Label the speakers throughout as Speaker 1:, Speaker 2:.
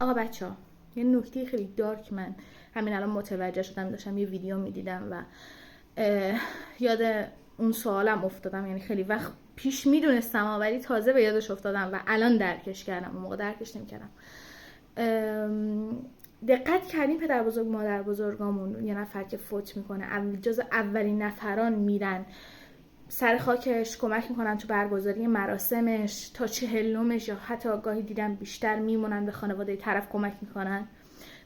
Speaker 1: آقا بچه‌ها، یه نکته خیلی دارک من همین الان متوجه شدم، داشتم یه ویدیو میدیدم و یاد اون سوالم افتادم. یعنی خیلی وقت پیش میدونستم ولی تازه به یادش افتادم و الان درکش کردم، اون موقع درکش نمی‌کردم. دقت کردیم پدر بزرگ مادر بزرگامون یه نفر که فوت میکنه جز اولین نفران میرن سر خاکش، کمک میکنن تو برگزاری مراسمش، تا 40 یا حتی گاهی دیدم بیشتر میمونن به خانواده طرف کمک میکنن.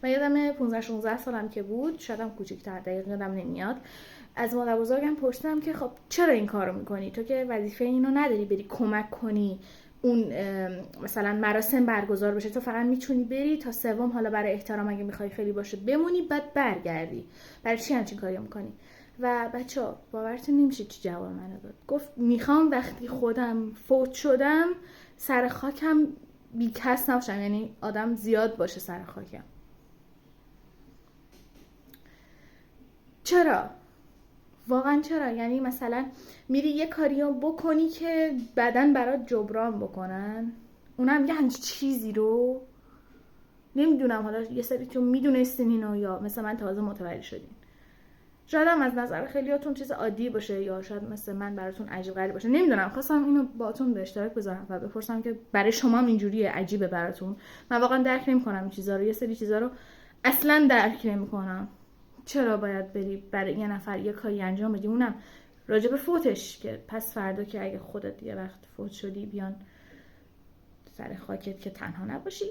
Speaker 1: و یادم 15-16 سالم که بود، شایدم کوچیک‌تر، دقیق یادم نمیاد، از مادر بزرگم پرسیدم که خب چرا این کارو میکنی؟ تو که وظیفه اینو نداری بری کمک کنی اون مثلا مراسم برگزار بشه، تو فقط میتونی بری تا سوم، حالا برای احترام اگه میخوای خیلی باشه بمونی بعد برگردی، برای چی همچین کاری میکنی؟ و بچه‌ها باورتون نمیشه چی جواب منو داد. گفت میخوام وقتی خودم فوت شدم سر خاکم بی کس نباشم، یعنی آدم زیاد باشه سر خاکم. چرا؟ واقعا چرا؟ یعنی مثلا میری یه کاریو بکنی که بعدن برات جبران بکنن، اونم یه همچین چیزی رو نمیدونم. حالا یه سریتون میدونستین اینو یا مثل من تازه متوجه شدین. شاید هم از نظر خیلیاتون چیز عادی باشه یا شاید مثل من براتون عجیب غریب باشه، نمیدونم. خواستم اینو باهاتون به اشتراک بذارم و بپرسم که برای شما هم اینجوریه، عجیبه براتون؟ من واقعا درک نمی‌کنم این چیزا رو، یه سری چیزا رو اصلا درک نمی‌کنم. چرا باید بری برای یه نفر یه کاری انجام بدی، اونم راجع به فوتش، که پس فردا که اگه خودت یه وقت فوت شدی بیان سر خاکت که تنها نباشی؟